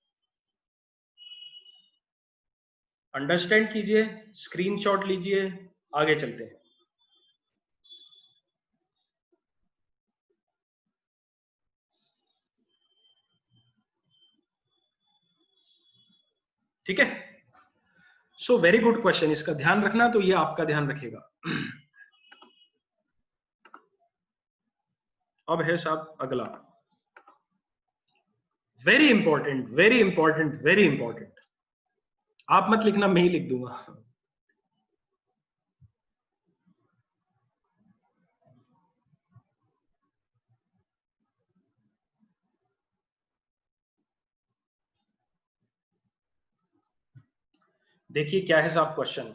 Understand कीजिए, स्क्रीनशॉट लीजिए, आगे चलते हैं। ठीक है, सो वेरी गुड क्वेश्चन, इसका ध्यान रखना, तो ये आपका ध्यान रखेगा। अब है साहब अगला, very important very important very important. आप मत लिखना, मैं ही लिख दूंगा। देखिए क्या है साहब question.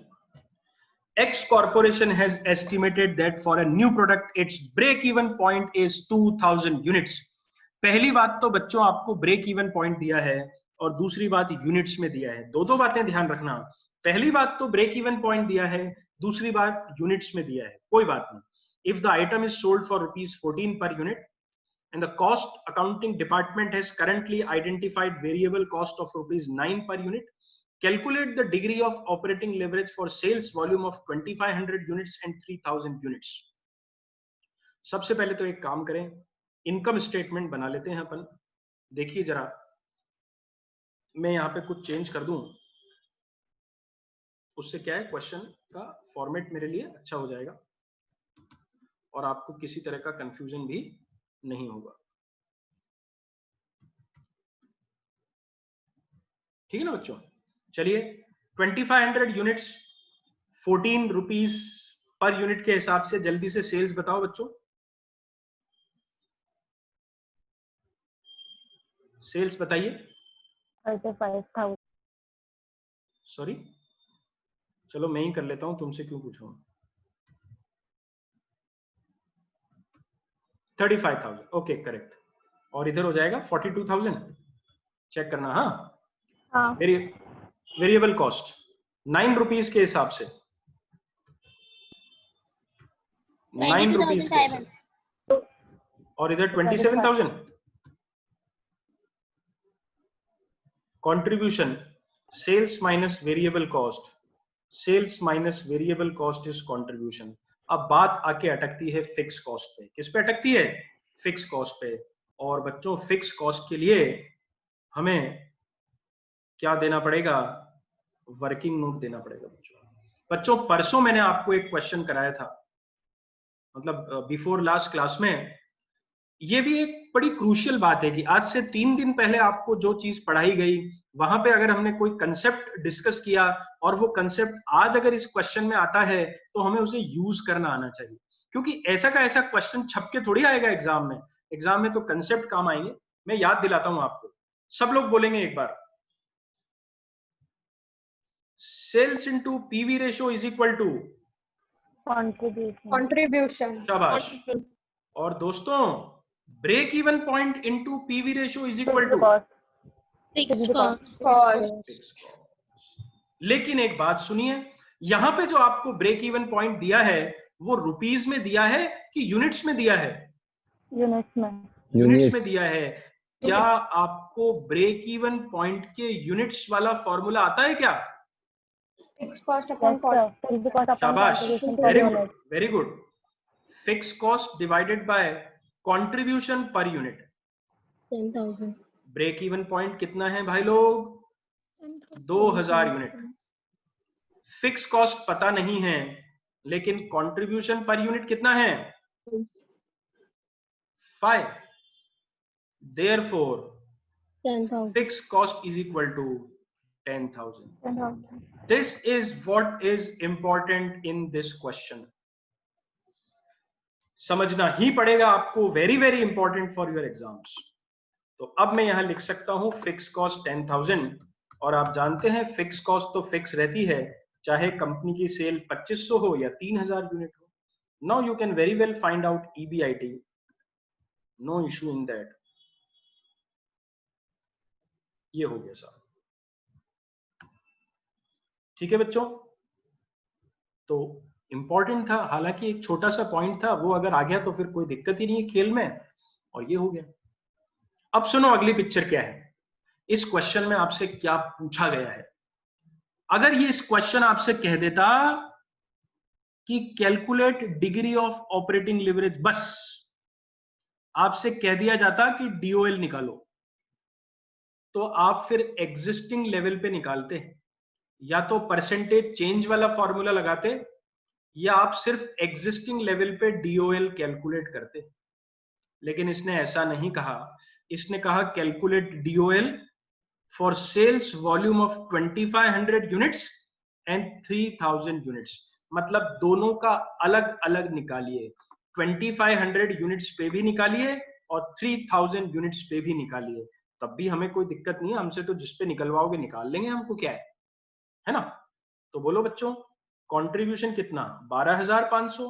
X corporation has estimated that for a new product its break even point is 2000 units। पहली बात तो बच्चों आपको ब्रेक इवन पॉइंट दिया है, और दूसरी बात यूनिट्स में दिया है। दो बातें ध्यान रखना, पहली बात तो ब्रेक इवन पॉइंट दिया है, दूसरी बात यूनिट्स में दिया है। कोई बात नहीं। If the item is sold for ₹14 per unit and the cost accounting department has currently identified variable cost of ₹9 per unit, calculate the degree of operating leverage for sales volume of 2500 units and 3000 units। सबसे पहले तो एक काम करें, income statement बना लेते हैं अपन। देखिए जरा, मैं यहां पे कुछ चेंज कर दूं, उससे क्या है क्वेश्चन का फॉर्मेट मेरे लिए अच्छा हो जाएगा और आपको किसी तरह का कंफ्यूजन भी नहीं होगा। ठीक है ना बच्चों? चलिए 2500 यूनिट्स, 14 रुपीज पर यूनिट के हिसाब से जल्दी से सेल्स बताओ बच्चों। सेल्स बताइए। 35,000। सॉरी, चलो मैं ही कर लेता हूं, तुमसे क्यों पूछूं। 35,000, ओके करेक्ट। और इधर हो जाएगा 42,000, चेक करना। हाँ, वेरिएबल कॉस्ट 9 रुपीज के हिसाब से, 9 रुपीज के हिसाब से। और इधर 27,000। Contribution sales minus variable cost, sales minus variable cost is contribution. अब बात आके अटकती है फिक्स कॉस्ट पे। किस पे अटकती है? फिक्स कॉस्ट पे। और बच्चों फिक्स कॉस्ट के लिए हमें क्या देना पड़ेगा? वर्किंग नोट देना पड़ेगा बच्चों। परसों मैंने आपको एक क्वेश्चन कराया था, मतलब बिफोर लास्ट क्लास में। ये भी एक बड़ी क्रूशियल बात है कि आज से 3 दिन पहले आपको जो चीज पढ़ाई गई, वहां पे अगर हमने कोई कंसेप्ट डिस्कस किया और वो कंसेप्ट आज अगर इस क्वेश्चन में आता है तो हमें उसे यूज करना आना चाहिए, क्योंकि ऐसा का ऐसा क्वेश्चन छप के थोड़ी आएगा एग्जाम में। एग्जाम में तो कंसेप्ट काम आएंगे। मैं याद दिलाता हूं आपको, सब लोग बोलेंगे एक बार, sales into PV ratio is equal to contribution. शाबाश। और दोस्तों break even point into PV ratio is equal to Fixed cost. cost. लेकिन एक बात सुनिए, यहां पे जो आपको ब्रेक इवन पॉइंट दिया है वो रुपीस में दिया है कि यूनिट्स में दिया है? यूनिट्स में. यूनिट्स में दिया है. क्या आपको ब्रेक इवन पॉइंट के यूनिट्स वाला फॉर्मूला आता है क्या? Fixed cost upon fixed cost upon शाबाश, contribution per very good, unit. Very good. Fix cost divided by contribution per unit. 10,000. Break even point कितना है भाई लोग? 2000 यूनिट. फिक्स कॉस्ट पता नहीं है, लेकिन कंट्रीब्यूशन पर यूनिट कितना है? 5. Therefore, 10,000. fixed cost is equal to 10,000. 10,000. This is what is important in this question. समझना ही पड़ेगा आपको, very very important for your exams. तो अब मैं यहां लिख सकता हूं फिक्स कॉस्ट 10,000, और आप जानते हैं फिक्स कॉस्ट तो फिक्स रहती है, चाहे कंपनी की सेल 2500 हो या 3000 यूनिट हो. Now you can very well find out EBIT. No issue in that. ये हो गया साहब. ठीक है बच्चों, तो इंपॉर्टेंट था, हालांकि एक छोटा सा पॉइंट था, वो अगर आ गया तो फिर कोई दिक्कत ही नहीं है खेल में, और ये हो गया. अब सुनो अगली पिक्चर क्या है. इस क्वेश्चन में आपसे क्या पूछा गया है. अगर ये इस क्वेश्चन आपसे कह देता कि calculate degree of operating leverage, बस आपसे कह दिया जाता कि DOL निकालो, तो आप फिर एग्जिस्टिंग लेवल पे निकालते, या तो परसेंटेज चेंज वाला फॉर्मूला लगाते, या आप सिर्फ एग्जिस्टिंग लेवल पे DOL कैलकुलेट करते. लेकिन इसने ऐसा नहीं कहा. इसने कहा calculate DOL for sales volume of 2500 units and 3000 units. मतलब दोनों का अलग अलग निकालिए. 2500 यूनिट्स पे भी निकालिए और 3000 यूनिट्स पे भी निकालिए. तब भी हमें कोई दिक्कत नहीं है, हमसे तो जिस पे निकलवाओगे निकाल लेंगे, हमको क्या है ना. तो बोलो बच्चों, कंट्रीब्यूशन कितना? 12,500.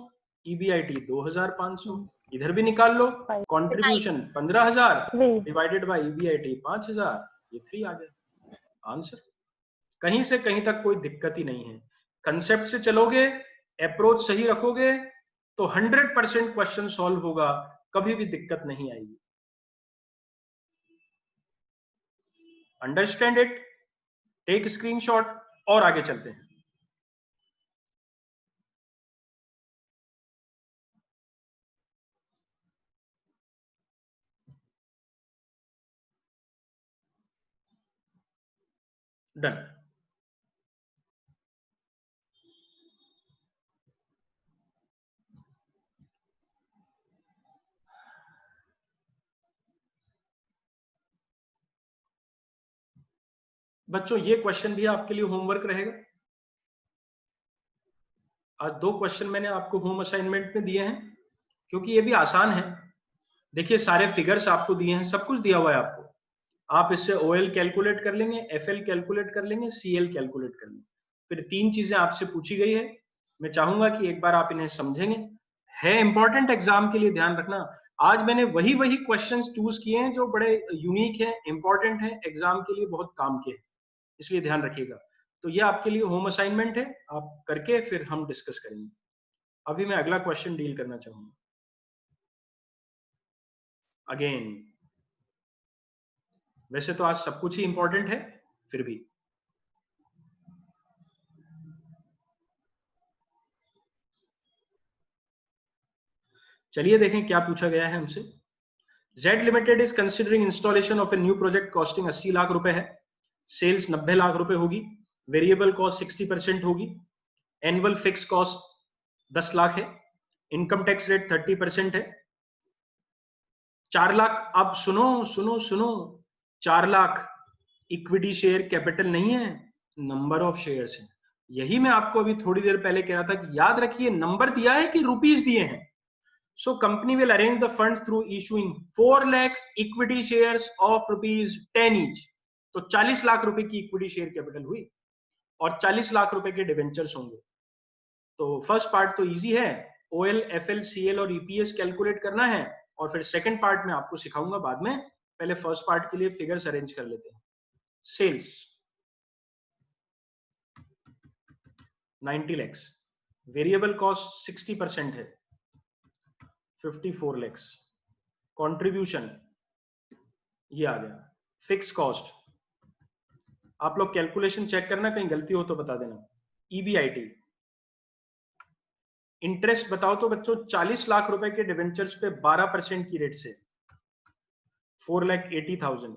EBIT 2,500. इधर भी निकाल लो. Contribution 15,000 divided by EBIT 5,000. ये 3 आ गया आंसर. कहीं से कहीं तक कोई दिक्कत ही नहीं है. कंसेप्ट से चलोगे, अप्रोच सही रखोगे, तो 100% क्वेश्चन सॉल्व होगा, कभी भी दिक्कत नहीं आएगी. अंडरस्टैंड इट, टेक स्क्रीनशॉट, और आगे चलते हैं. डन. बच्चों ये क्वेश्चन भी आपके लिए होमवर्क रहेगा. आज 2 क्वेश्चन मैंने आपको होम असाइनमेंट में दिए हैं, क्योंकि ये भी आसान है. देखिए सारे फिगर्स आपको दिए हैं, सब कुछ दिया हुआ है आपको. आप इससे OL कैलकुलेट कर लेंगे, FL कैलकुलेट कर लेंगे, CL कैलकुलेट कर लेंगे. फिर 3 चीजें आपसे पूछी गई है. मैं चाहूंगा कि एक बार आप इन्हें समझेंगे. है इंपॉर्टेंट एग्जाम के लिए, ध्यान रखना. आज मैंने वही क्वेश्चंस चूज किए हैं जो बड़े यूनिक हैं, इंपॉर्टेंट हैं, एग्जाम के लिए बहुत काम के हैं, इसलिए ध्यान रखिएगा. तो ये आपके लिए होम असाइनमेंट है, आप करके फिर हम डिस्कस करेंगे. अभी मैं अगला क्वेश्चन डील करना चाहूंगा. अगेन वैसे तो आज सब कुछ ही इंपॉर्टेंट है, फिर भी चलिए देखें क्या पूछा गया है हमसे. Z limited is considering installation of a new project costing 80 lakh रुपए है. सेल्स 90 लाख रुपए होगी. वेरिएबल कॉस्ट 60% होगी. एनुअल फिक्स कॉस्ट 10 लाख है. इनकम टैक्स रेट 30% है. 4 लाख. अब सुनो सुनो सुनो, 4 लाख इक्विटी शेयर कैपिटल नहीं है, नंबर ऑफ शेयर्स है. यही मैं आपको अभी थोड़ी देर पहले कह रहा था कि याद रखिए नंबर दिया है कि रुपीस दिए हैं. So company will arrange the funds through issuing 4 lakhs equity shares of rupees 10 each. तो 40 लाख रुपए की इक्विटी शेयर कैपिटल हुई और 40 लाख रुपए के डिवेंचर्स होंगे. तो फर्स्ट पार्ट तो इजी है, OL, FL, CL और EPS कैलकुलेट करना है, और फिर सेकंड पार्ट में आपको सिखाऊंगा बाद में. पहले फर्स्ट पार्ट के लिए फिगर्स अरेंज कर लेते हैं. सेल्स 90 lakhs, वेरिएबल कॉस्ट 60% है 54 lakhs, कंट्रीब्यूशन ये आ गया, फिक्स कॉस्ट आप लोग कैलकुलेशन चेक करना, कहीं गलती हो तो बता देना। EBIT इंटरेस्ट बताओ तो बच्चों 40 लाख रुपए के डिवेंचर्स पे 12% की रेट से 4,80,000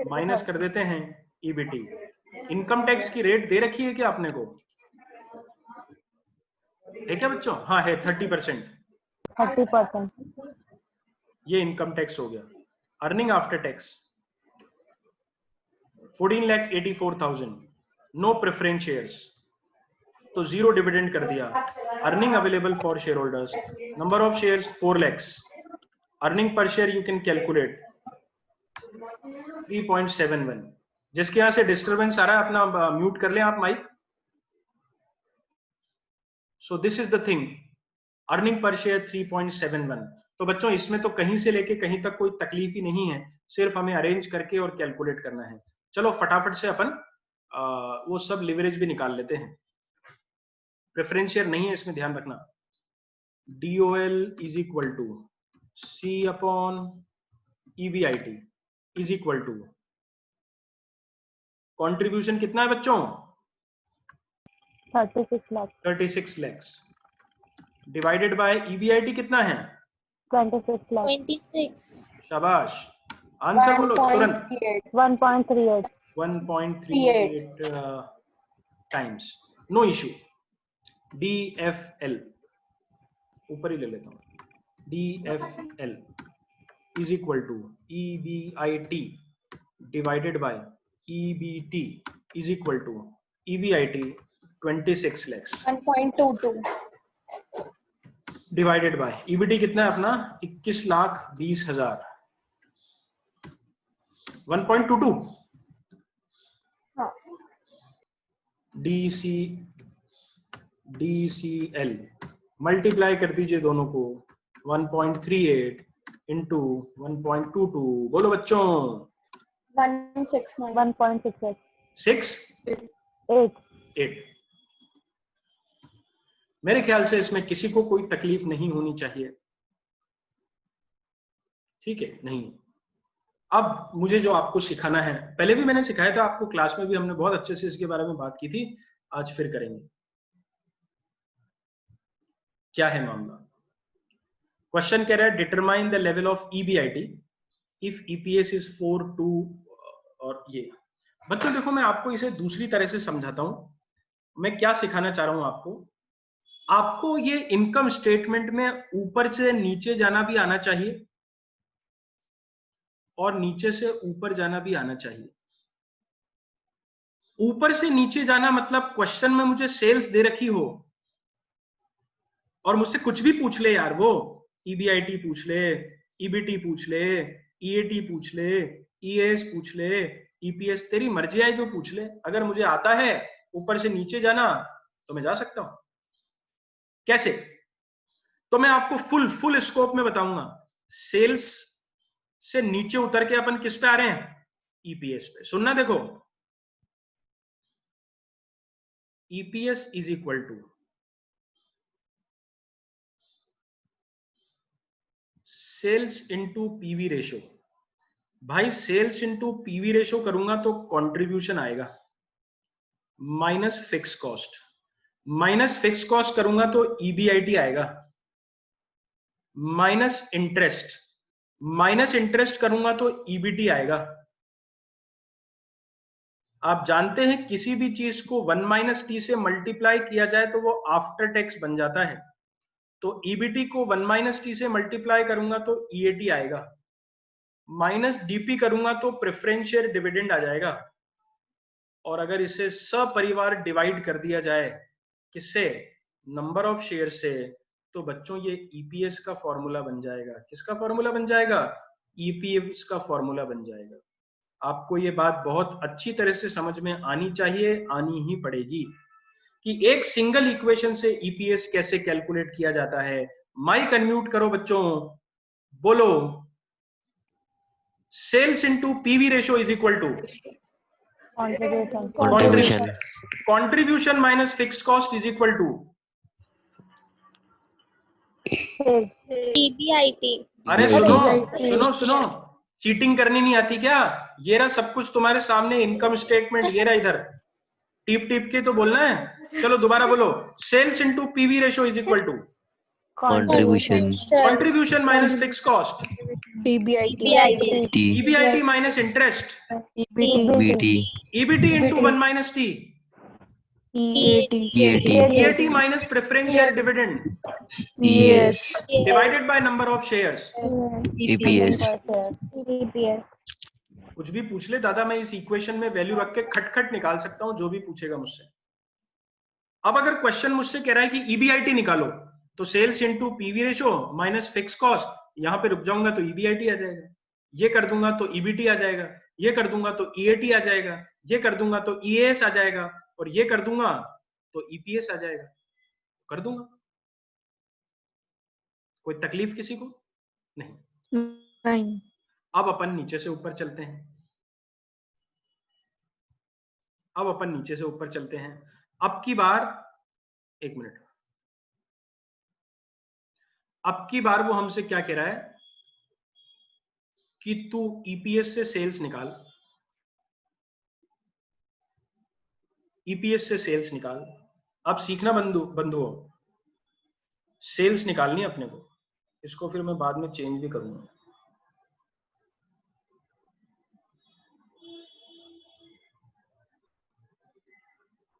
माइनस कर देते हैं EBT। इनकम टैक्स की रेट दे रखी है क्या आपने को, है क्या बच्चों? हाँ है 30%। 30%। ये इनकम टैक्स हो गया। Earning after tax 14,84,000, no preference shares तो 0 डिविडेंड कर दिया। Earning available for share holders, number of shares 4 lakhs, earning per share you can calculate 3.71। जिसके यहां से डिस्टर्बेंस आ रहा है अपना म्यूट कर लें आप mic. So this is the thing, earning per share 3.71। तो बच्चों इसमें तो कहीं से लेके कहीं तक कोई तकलीफ ही नहीं है, सिर्फ हमें अरेंज करके और कैलकुलेट करना है। चलो फटाफट से अपन वो सब लिवरेज भी निकाल लेते हैं। प्रेफरेंस शेयर नहीं है इसमें, ध्यान रखना। DOL is equal to C upon EBIT is equal to contribution कितना है बच्चों? 36 lakhs डिवाइडेड बाय EBIT कितना है? 26 lakhs। 26. शाबाश, आंसर बोलो तुरंत। 1.38 1.38 टाइम्स, नो इशू। DFL ऊपर ही ले लेता हूं, DFL is equal to EBIT divided by EBT is equal to EBIT 26 lakhs 1.22 divided by EBT कितना है अपना? 21,20,000। 1.22 DCL मल्टीप्लाई कर दीजिए दोनों को, 1.38 इंटू 1.22, बोलो बच्चों। 1.68 6 मेरे ख्याल से इसमें किसी को कोई तकलीफ नहीं होनी चाहिए, ठीक है? नहीं। अब मुझे जो आपको सिखाना है, पहले भी मैंने सिखाया था आपको, क्लास में भी हमने बहुत अच्छे से इसके बारे में बात की थी, आज फिर करेंगे। क्या है मामला? क्वेश्चन कह रहा है determine the level of EBIT if EPS is 4.2 और ये। बच्चों देखो मैं आपको इसे दूसरी तरह से समझाता हूं। मैं क्या सिखाना चाह रहा हूं आपको ये इनकम स्टेटमेंट में ऊपर से नीचे जाना भी आना चाहिए और नीचे से ऊपर जाना भी आना चाहिए। ऊपर से नीचे जाना मतलब क्वेश्चन में मुझे सेल्स दे रखी हो और मुझसे कुछ भी पूछ ले यार, वो EBIT पूछ ले, EBT पूछ ले, EAT पूछ ले, EAS पूछ ले, EPS, तेरी मर्जी है जो पूछ ले। अगर मुझे आता है ऊपर से नीचे जाना तो मैं जा सकता हूं। कैसे? तो मैं आपको फुल स्कोप में बताऊंगा। सेल्स से नीचे उतर के अपन किस पे आ रहे हैं? EPS पे। सुनना देखो, EPS is equal to sales into PV ratio. भाई सेल्स इंटू PV रेशो करूंगा तो कंट्रीब्यूशन आएगा minus fix cost, minus fix cost करूंगा तो EBIT आएगा, माइनस इंटरेस्ट, माइनस इंटरेस्ट करूंगा तो EBT आएगा। आप जानते हैं किसी भी चीज को 1 - t से मल्टीप्लाई किया जाए तो वो आफ्टर टैक्स बन जाता है। तो EBT को 1 - t से मल्टीप्लाई करूंगा तो EAT आएगा, माइनस DP करूंगा तो प्रेफरेंस शेयर डिविडेंड आ जाएगा। और अगर इसे सपरिवार डिवाइड कर दिया जाए किससे? नंबर ऑफ शेयर से, तो बच्चों ये EPS का फॉर्मूला बन जाएगा। किसका फॉर्मूला बन जाएगा? EPS का फॉर्मूला बन जाएगा। आपको ये बात बहुत अच्छी तरह से समझ में आनी चाहिए, आनी ही पड़ेगी कि एक सिंगल इक्वेशन से EPS कैसे कैलकुलेट किया जाता है। माइक अनम्यूट करो बच्चों, बोलो sales into PV ratio is equal to Contribution. Contribution minus fix cost is equal to, PBIT. अरे PBIT. सुनो सुनो सुनो, चीटिंग करनी नहीं आती क्या? ये रहा सब कुछ तुम्हारे सामने, इनकम स्टेटमेंट ये रहा, इधर टिप टिप के तो बोलना है। चलो दोबारा बोलो, sales into PV ratio is equal to Contribution. Contribution minus fix cost, PBIT. EBIT minus interest, EBT. EBT into 1 minus T, EAT. EAT minus preferential dividend ES. Divided by number of shares. EPS. कुछ भी पूछ ले दादा, मैं इस equation में value रख के खटखट निकाल सकता हूं, जो भी पूछेगा मुझसे। अब अगर क्वेश्चन मुझसे कह रहा है कि ईबीआईटी निकालो, तो sales into PV ratio minus fix cost, यहां पे रुक जाऊंगा तो ईबीआईटी आ जाएगा, ये कर दूंगा तो ईबीटी आ जाएगा, ये कर दूंगा तो ईएटी आ जाएगा, ये कर दूंगा तो ईएएस आ जाएगा, और ये कर दूंगा तो ईपीएस आ जाएगा। कर दूंगा, कोई तकलीफ किसी को नहीं। नहीं। अब अपन नीचे से ऊपर चलते हैं, अब अपन नीचे से ऊपर चलते हैं। अब की बार, एक मिनट, अब की बार वो हमसे क्या कह रहा है कि तू ईपीएस से सेल्स निकाल, ईपीएस से सेल्स निकाल। अब सीखना बंधुओं, सेल्स निकालनी है अपने को, इसको फिर मैं बाद में चेंज भी करूंगा।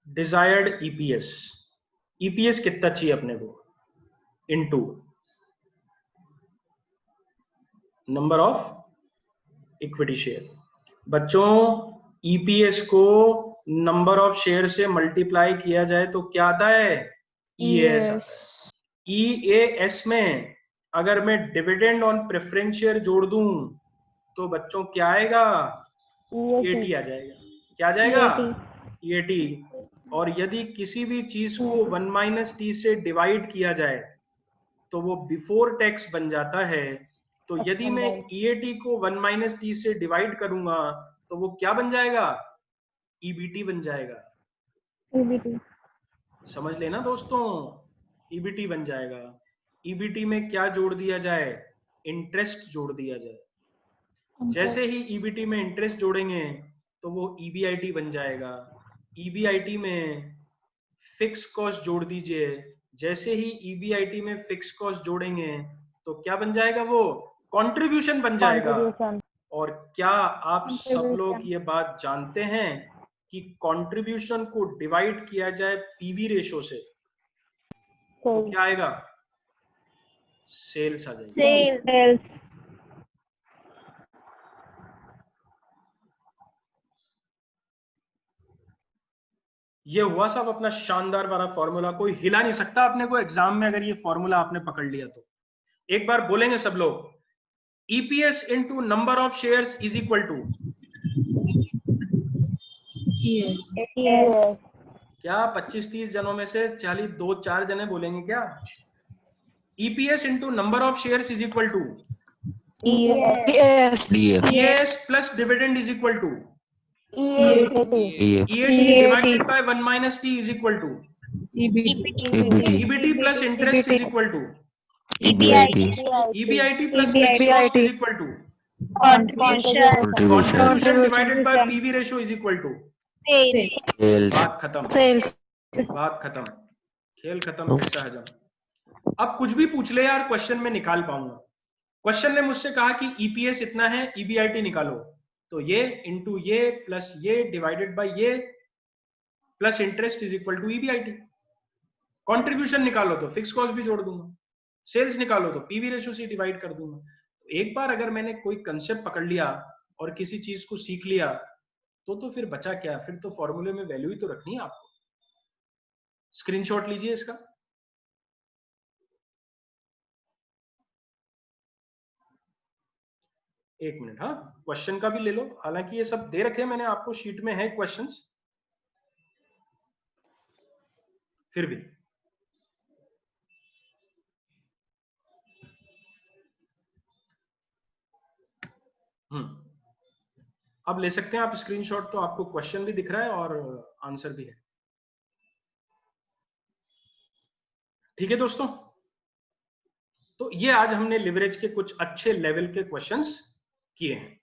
डिजायर्ड ईपीएस, ईपीएस कितना चाहिए अपने को, into number of equity share. बच्चों, ईपीएस को नंबर ऑफ शेयर से मल्टीप्लाई किया जाए तो क्या आता है, ईएएस आता है। ईएएस में अगर मैं डिविडेंड ऑन प्रेफरेंस शेयर जोड़ दूं तो बच्चों क्या आएगा, ईएटी आ जाएगा। क्या आ जाएगा, ईएटी। और यदि किसी भी चीज को 1 माइनस टी से डिवाइड किया जाए तो वो बिफोर टैक्स बन जाता है। तो यदि मैं ईएटी को 1 माइनस टी से डिवाइड करूंगा तो वो क्या बन जाएगा, ईबीटी बन जाएगा। समझ लेना दोस्तों, ईबीटी बन जाएगा। ईबीटी में क्या जोड़ दिया जाए, इंटरेस्ट जोड़ दिया जाए। जैसे ही ईबीटी में इंटरेस्ट जोड़ेंगे तो वो ईबीआईटी बन जाएगा। ईबीआईटी में फिक्स कॉस्ट जोड़ दीजिए, जैसे ही ईबीआईटी में फिक्स कॉस्ट जोड़ेंगे तो क्या बन जाएगा, वो कंट्रीब्यूशन बन जाएगा। और क्या आप सब लोग ये बात जानते हैं कि कंट्रीब्यूशन को डिवाइड किया जाए पीवी रेशो से तो क्या आएगा, सेल्स आ जाएगी। ये हुआ सब अपना शानदार वाला फॉर्मूला, कोई हिला नहीं सकता अपने को एग्जाम में अगर ये फॉर्मूला आपने पकड़ लिया तो। एक बार बोलेंगे सब लोग, EPS into number of shares is equal to, क्या 25-30 जनों में से 42-4 जने बोलेंगे क्या, EPS into number of shares is equal to EAS plus dividend is equal to EAT divided by 1 minus T is equal to EBT plus interest is equal to EBIT plus fix cost is equal to contribution divided by PV ratio is equal to Sales. बात खत्म, बात खत्म, खेल खत्म, फिर से हजम। अब कुछ भी पूछ ले यार, क्वेश्चन में निकाल पाऊंगा। क्वेश्चन ने मुझसे कहा कि ईपीएस इतना है, ईबीआईटी निकालो, तो ये इंटू ये प्लस ये डिवाइडेड बाय ये plus interest is equal to EBIT. Contribution निकालो तो फिक्स कॉस्ट भी जोड़ दूंगा, सेल्स निकालो तो पीवी रेशियो से डिवाइड कर दूंगा। तो एक बार अगर मैंने कोई कंसेप्ट पकड़ लिया और किसी चीज को सीख लिया तो फिर बचा क्या, फिर तो फॉर्मूले में वैल्यू ही तो रखनी है आपको। स्क्रीनशॉट लीजिए इसका। एक मिनट, हाँ क्वेश्चन का भी ले लो, हालांकि ये सब दे रखे मैंने आपको, शीट में है क्वेश्चंस, फिर भी आप ले सकते हैं आप स्क्रीनशॉट, तो आपको क्वेश्चन भी दिख रहा है और आंसर भी है। ठीक है दोस्तों, तो ये आज हमने लिवरेज के कुछ अच्छे लेवल के क्वेश्चंस किए हैं।